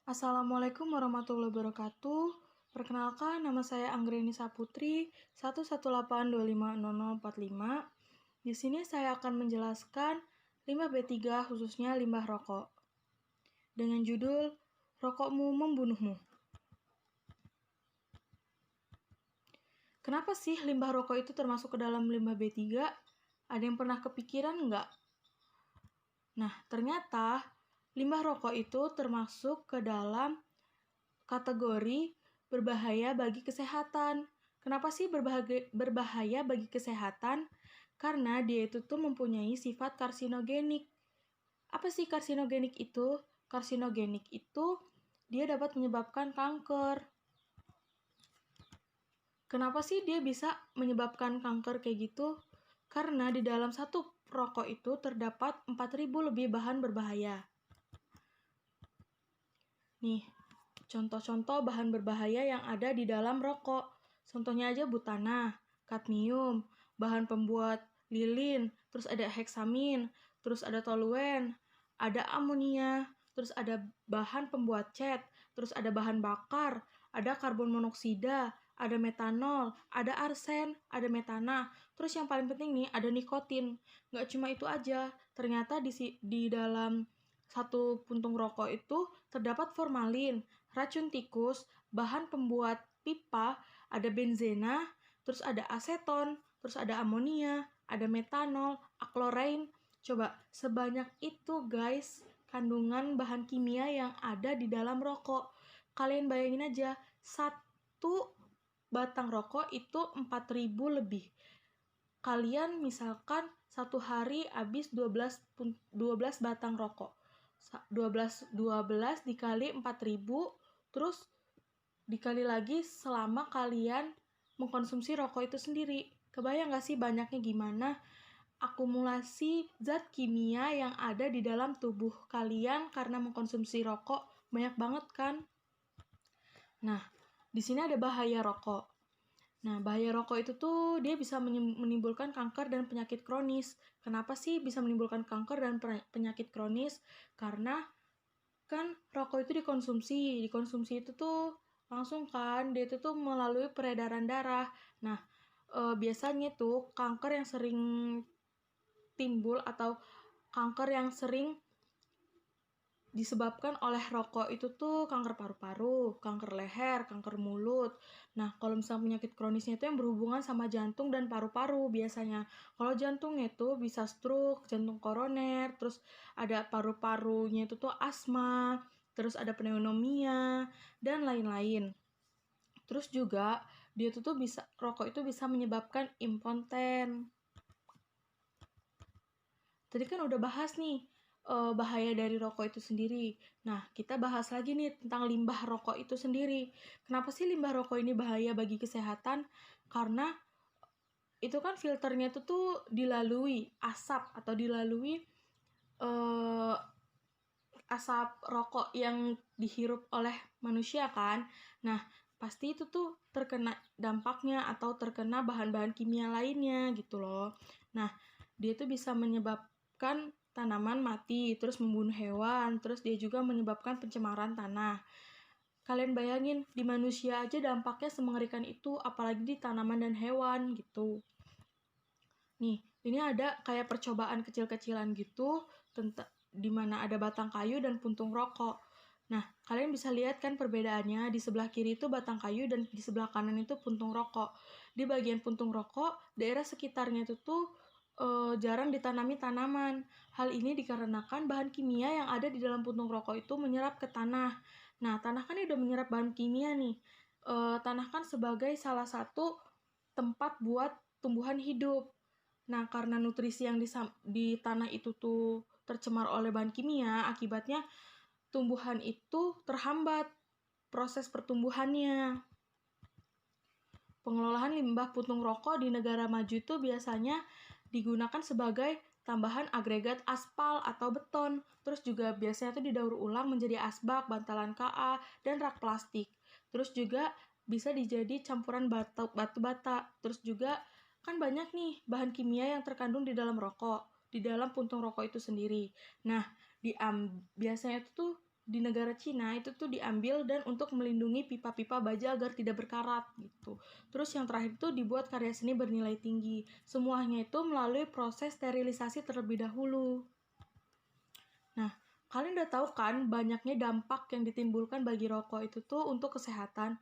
Assalamualaikum warahmatullahi wabarakatuh. Perkenalkan, nama saya Anggreni Saputri, 118250045. Di sini saya akan menjelaskan limbah B3 khususnya limbah rokok. Dengan judul, Rokokmu Membunuhmu. Kenapa sih limbah rokok itu termasuk ke dalam limbah B3? Ada yang pernah kepikiran nggak? Nah, ternyata limbah rokok itu termasuk ke dalam kategori berbahaya bagi kesehatan. Kenapa sih berbahaya bagi kesehatan? Karena dia itu tuh mempunyai sifat karsinogenik. Apa sih karsinogenik itu? Karsinogenik itu dia dapat menyebabkan kanker. Kenapa sih dia bisa menyebabkan kanker kayak gitu? Karena di dalam satu rokok itu terdapat 4.000 lebih bahan berbahaya. Nih, contoh-contoh bahan berbahaya yang ada di dalam rokok. Contohnya aja butana, kadmium, bahan pembuat lilin, terus ada heksamin, terus ada toluen, ada amonia, terus ada bahan pembuat cat, terus ada bahan bakar, ada karbon monoksida, ada metanol, ada arsen, ada metana. Terus yang paling penting nih, ada nikotin. Nggak cuma itu aja, ternyata di dalam satu puntung rokok itu terdapat formalin, racun tikus, bahan pembuat pipa, ada benzena, terus ada aseton, terus ada amonia, ada metanol, aklorein. Coba, sebanyak itu guys, kandungan bahan kimia yang ada di dalam rokok. Kalian bayangin aja, satu batang rokok itu 4.000 lebih. Kalian misalkan satu hari habis 12 batang rokok. 12 dikali 4.000, terus dikali lagi selama kalian mengkonsumsi rokok itu sendiri. Kebayang gak sih banyaknya gimana? Akumulasi zat kimia yang ada di dalam tubuh kalian karena mengkonsumsi rokok banyak banget kan? Nah, di sini ada bahaya rokok. Nah, bahaya rokok itu tuh dia bisa menimbulkan kanker dan penyakit kronis. Kenapa sih bisa menimbulkan kanker dan penyakit kronis? Karena kan rokok itu dikonsumsi itu tuh langsung kan, dia itu tuh melalui peredaran darah. Nah, biasanya tuh kanker yang sering timbul atau kanker yang sering disebabkan oleh rokok itu tuh kanker paru-paru, kanker leher, kanker mulut. Nah, kalau misalnya penyakit kronisnya itu yang berhubungan sama jantung dan paru-paru biasanya. Kalau jantungnya itu bisa stroke, jantung koroner, terus ada paru-parunya itu tuh asma, terus ada pneumonia, dan lain-lain. Terus juga, rokok itu bisa menyebabkan impoten. Tadi kan udah bahas nih, bahaya dari rokok itu sendiri. Nah, kita bahas lagi nih tentang limbah rokok itu sendiri. Kenapa sih limbah rokok ini bahaya bagi kesehatan? Karena itu kan filternya itu tuh dilalui asap atau dilalui asap rokok yang dihirup oleh manusia kan. Nah, pasti itu tuh terkena dampaknya atau terkena bahan-bahan kimia lainnya gitu loh. Nah, dia tuh bisa menyebabkan tanaman mati, terus membunuh hewan, terus dia juga menyebabkan pencemaran tanah. Kalian bayangin, di manusia aja dampaknya semengerikan itu, apalagi di tanaman dan hewan gitu. Nih, ini ada kayak percobaan kecil-kecilan gitu, di mana ada batang kayu dan puntung rokok. Nah, kalian bisa lihat kan perbedaannya, di sebelah kiri itu batang kayu dan di sebelah kanan itu puntung rokok. Di bagian puntung rokok, daerah sekitarnya itu tuh jarang ditanami tanaman. Hal ini dikarenakan bahan kimia yang ada di dalam puntung rokok itu menyerap ke tanah. Nah, tanah kan udah menyerap bahan kimia nih. Tanah kan sebagai salah satu tempat buat tumbuhan hidup. Nah, karena nutrisi yang di tanah itu tuh tercemar oleh bahan kimia, akibatnya tumbuhan itu terhambat proses pertumbuhannya. Pengelolaan limbah puntung rokok di negara maju itu biasanya digunakan sebagai tambahan agregat aspal atau beton. Terus juga biasanya itu didaur ulang menjadi asbak, bantalan KA, dan rak plastik. Terus juga bisa dijadi campuran batu bata. Terus juga kan banyak nih bahan kimia yang terkandung di dalam puntung rokok itu sendiri. Nah, biasanya itu tuh di negara Cina itu tuh diambil dan untuk melindungi pipa-pipa baja agar tidak berkarat gitu. Terus yang terakhir itu dibuat karya seni bernilai tinggi. Semuanya itu melalui proses sterilisasi terlebih dahulu. Nah, kalian udah tahu kan banyaknya dampak yang ditimbulkan bagi rokok itu tuh untuk kesehatan.